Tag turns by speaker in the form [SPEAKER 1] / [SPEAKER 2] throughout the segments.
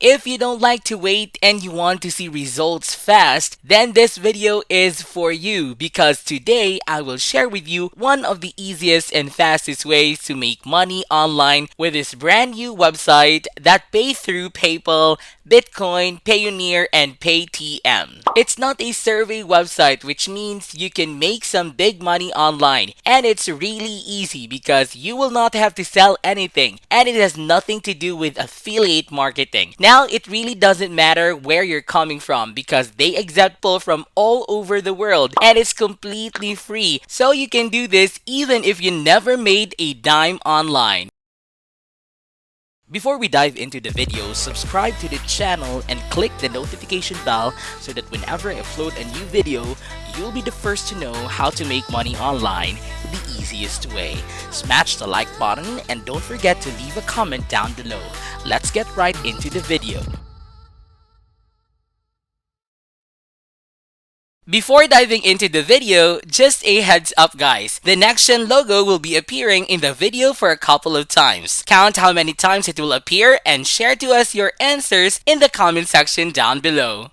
[SPEAKER 1] If you don't like to wait and you want to see results fast, then this video is for you because today I will share with you one of the easiest and fastest ways to make money online with this brand new website that pays through PayPal, Bitcoin, Payoneer, and Paytm. It's not a survey website, which means you can make some big money online, and it's really easy because you will not have to sell anything, and it has nothing to do with affiliate marketing. Now, it really doesn't matter where you're coming from because they accept people from all over the world, and it's completely free, so you can do this even if you never made a dime online. Before we dive into the video, subscribe to the channel and click the notification bell so that whenever I upload a new video, you'll be the first to know how to make money online the easiest way. Smash the like button and don't forget to leave a comment down below. Let's get right into the video. Before diving into the video, just a heads up guys, the NexGen logo will be appearing in the video for a couple of times. Count how many times it will appear and share to us your answers in the comment section down below.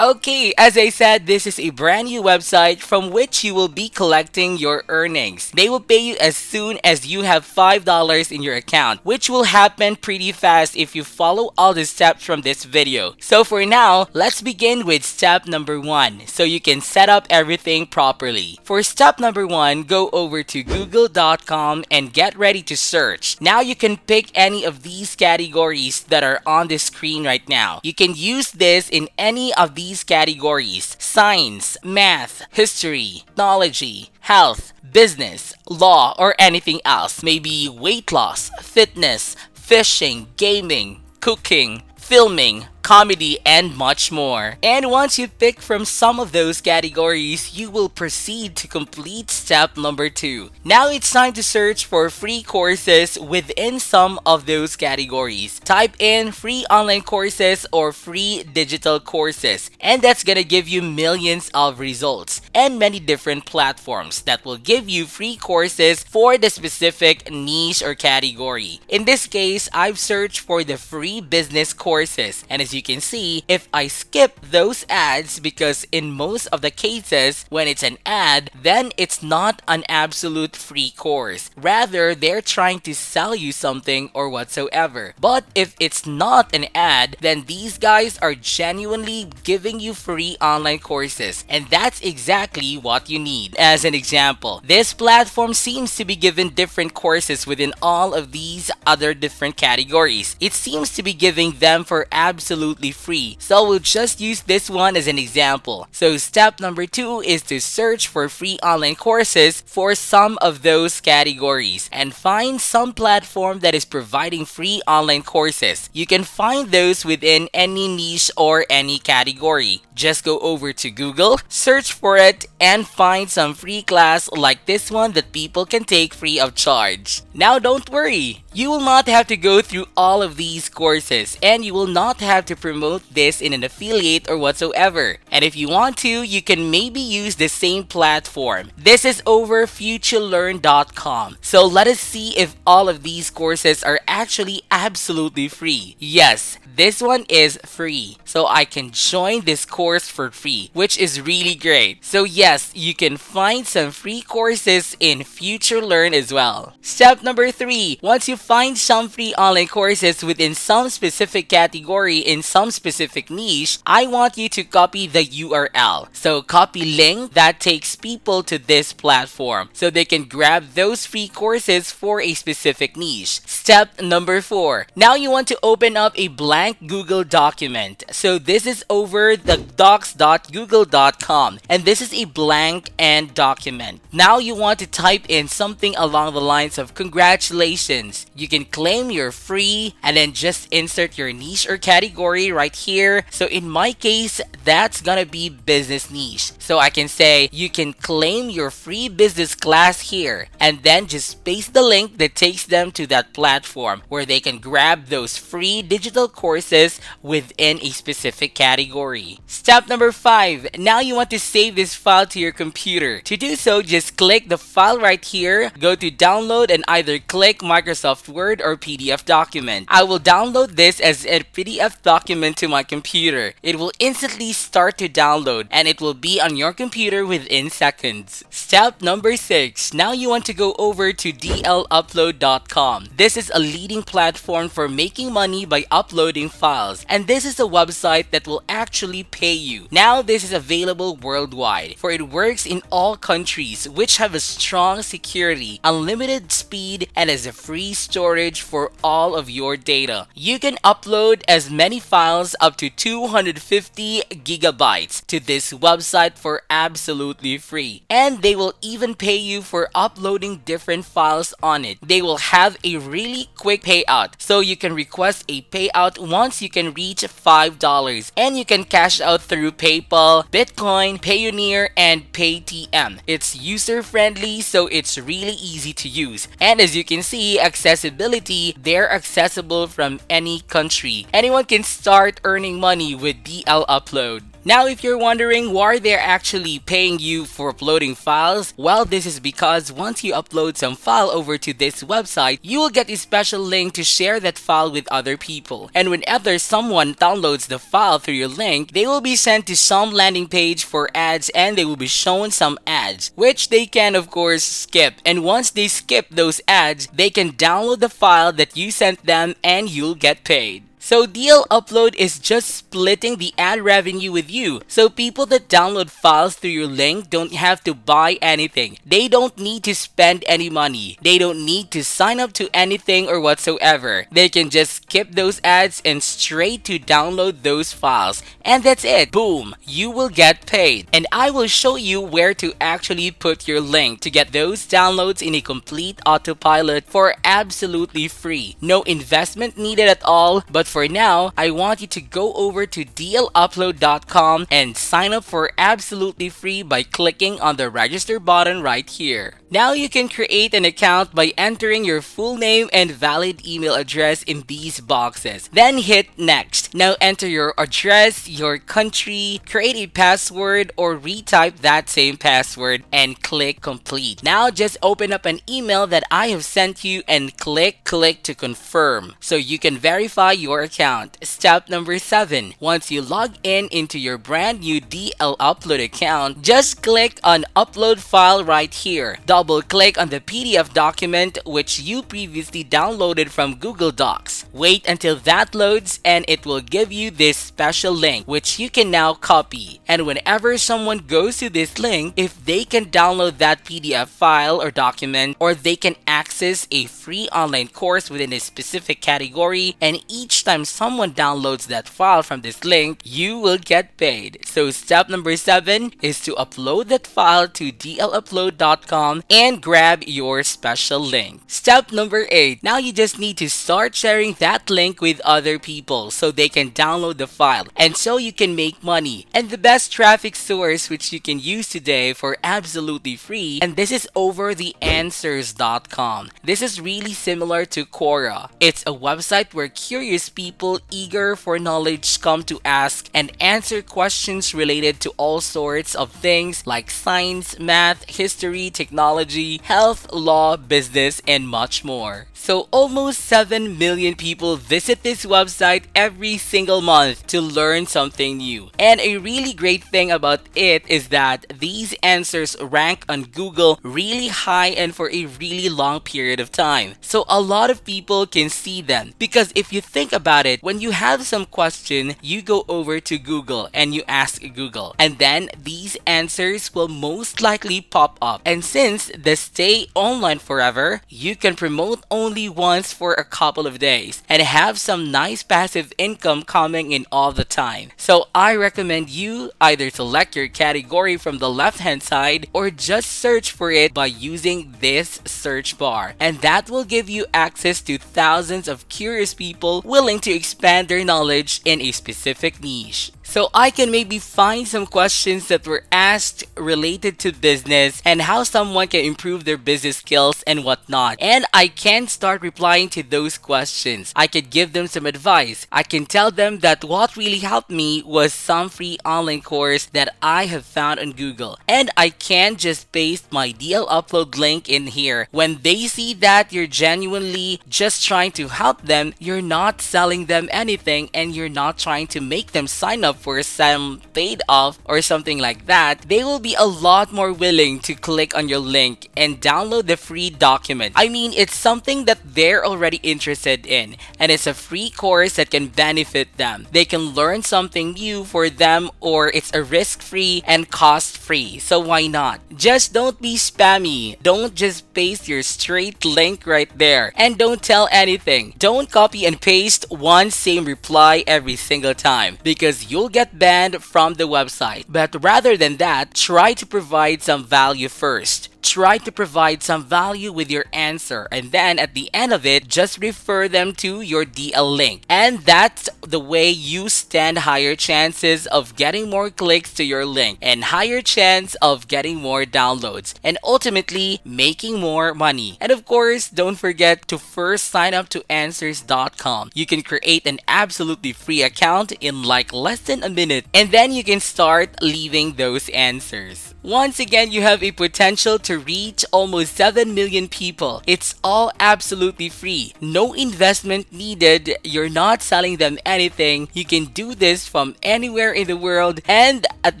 [SPEAKER 1] Okay, as I said, this is a brand new website from which you will be collecting your earnings. They will pay you as soon as you have $5 in your account, which will happen pretty fast if you follow all the steps from this video. So for now, let's begin with step number 1 so you can set up everything properly. For step number 1, go over to google.com and get ready to search. Now you can pick any of these categories that are on the screen right now. You can use this in any of these categories: science, math, history, technology, health, business, law, or anything else. Maybe weight loss, fitness, fishing, gaming, cooking, filming, comedy, and much more. And once you pick from some of those categories, you will proceed to complete step number 2. Now it's time to search for free courses within some of those categories. Type in free online courses or free digital courses, and that's gonna give you millions of results and many different platforms that will give you free courses for the specific niche or category. In this case, I've searched for the free business courses, and as you can see, if I skip those ads, because in most of the cases when it's an ad, then it's not an absolute free course. Rather, they're trying to sell you something or whatsoever. But if it's not an ad, then these guys are genuinely giving you free online courses, and that's exactly what you need. As an example, this platform seems to be given different courses within all of these other different categories. It seems to be giving them for absolutely free. So we'll just use this one as an example. So step number 2 is to search for free online courses for some of those categories and find some platform that is providing free online courses. You can find those within any niche or any category. Just go over to Google, search for it, and find some free class like this one that people can take free of charge. Now don't worry, you will not have to go through all of these courses, and you will not have to promote this in an affiliate or whatsoever. And if you want to, you can maybe use the same platform. This is over futurelearn.com. So let us see if all of these courses are actually absolutely free. Yes, this one is free. So I can join this course for free, which is really great. So yes, you can find some free courses in FutureLearn as well. Step number 3, once you find some free online courses within some specific category in some specific niche, I want you to copy the URL. So copy link that takes people to this platform so they can grab those free courses for a specific niche. Step number 4, now you want to open up a blank Google document. So this is over the docs.google.com, and this is a blank end document. Now you want to type in something along the lines of congratulations, you can claim your free, and then just insert your niche or category right here. So in my case, that's gonna be business niche. So I can say you can claim your free business class here, and then just paste the link that takes them to that platform where they can grab those free digital courses within a specific category. Step number 5, now you want to save this file to your computer. To do so, just click the file right here, go to download, and either click Microsoft Microsoft Word or PDF document. I will download this as a PDF document to my computer. It will instantly start to download and it will be on your computer within seconds. Step number 6. Now you want to go over to DLUpload.com. This is a leading platform for making money by uploading files, and this is a website that will actually pay you. Now this is available worldwide, for it works in all countries which have a strong security, unlimited speed, and has a free storage for all of your data. You can upload as many files up to 250 gigabytes to this website for absolutely free, and they will even pay you for uploading different files on it. They will have a really quick payout, so you can request a payout once you can reach $5, and you can cash out through PayPal, Bitcoin, Payoneer, and Paytm. It's user friendly, so it's really easy to use, and as you can see, accessibility, they're accessible from any country. Anyone can start earning money with DLUpload. Now, if you're wondering why they're actually paying you for uploading files, well, this is because once you upload some file over to this website, you will get a special link to share that file with other people. And whenever someone downloads the file through your link, they will be sent to some landing page for ads, and they will be shown some ads, which they can of course skip. And once they skip those ads, they can download the file that you sent them and you'll get paid. So DLUpload is just splitting the ad revenue with you. So people that download files through your link don't have to buy anything. They don't need to spend any money. They don't need to sign up to anything or whatsoever. They can just skip those ads and straight to download those files. And that's it. Boom. You will get paid. And I will show you where to actually put your link to get those downloads in a complete autopilot for absolutely free. No investment needed at all, but for now, I want you to go over to DLUpload.com and sign up for absolutely free by clicking on the register button right here. Now you can create an account by entering your full name and valid email address in these boxes. Then hit next. Now enter your address, your country, create a password or retype that same password and click complete. Now just open up an email that I have sent you and click to confirm so you can verify your account. Step number 7. Once you log in into your brand new DLUpload account, just click on upload file right here. Double click on the PDF document which you previously downloaded from Google Docs. Wait until that loads and it will give you this special link which you can now copy. And whenever someone goes to this link, if they can download that PDF file or document, or they can access a free online course within a specific category, and each time someone downloads that file from this link, you will get paid. So step number 7 is to upload that file to DLUpload.com and grab your special link. Step number 8. Now you just need to start sharing that link with other people so they can download the file, and so you can make money. And the best traffic source which you can use today for absolutely free, and this is over the answers.com. This is really similar to Quora. It's a website where curious people eager for knowledge come to ask and answer questions related to all sorts of things like science, math, history, technology, health, law, business, and much more. So almost 7 million people visit this website every single month to learn something new. And a really great thing about it is that these answers rank on Google really high and for a really long period of time. So a lot of people can see them, because if you think about it, when you have some question, you go over to Google and you ask Google, and then these answers will most likely pop up. And since they stay online forever, you can promote only once for a couple of days and have some nice passive income coming in all the time. So I recommend you either select your category from the left hand side or just search for it by using this search bar, and that will give you access to thousands of curious people willing to expand their knowledge in a specific niche. So I can maybe find some questions that were asked related to business and how someone can improve their business skills and whatnot. And I can start replying to those questions. I could give them some advice. I can tell them that what really helped me was some free online course that I have found on Google. And I can just paste my DLUpload link in here. When they see that you're genuinely just trying to help them, you're not selling them anything, and you're not trying to make them sign up for some paid off or something like that, they will be a lot more willing to click on your link and download the free document. I mean, it's something that they're already interested in, and it's a free course that can benefit them. They can learn something new for them, or it's a risk-free and cost-free. So why not? Just don't be spammy. Don't just paste your straight link right there, and don't tell anything. Don't copy and paste one same reply every single time, because you'll get banned from the website. But rather than that, try to provide some value first. Try to provide some value with your answer, and then at the end of it, just refer them to your DL link. And that's the way you stand higher chances of getting more clicks to your link, and higher chance of getting more downloads, and ultimately making more money. And of course, don't forget to first sign up to answers.com. You can create an absolutely free account in like less than a minute, and then you can start leaving those answers. Once again, you have a potential to reach almost 7 million people. It's all absolutely free. No investment needed. You're not selling them anything. You can do this from anywhere in the world. And at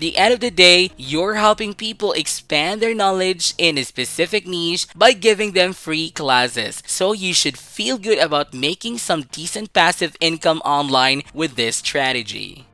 [SPEAKER 1] the end of the day, you're helping people expand their knowledge in a specific niche by giving them free classes. So you should feel good about making some decent passive income online with this strategy.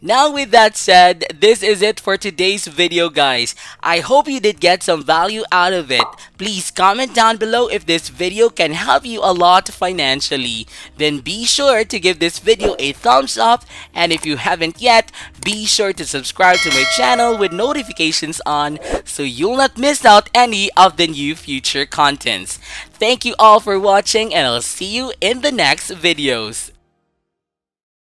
[SPEAKER 1] Now with that said, this is it for today's video, guys. I hope you did get some value out of it. Please comment down below if this video can help you a lot financially. Then be sure to give this video a thumbs up, and if you haven't yet, be sure to subscribe to my channel with notifications on so you'll not miss out any of the new future contents. Thank you all for watching, and I'll see you in the next videos.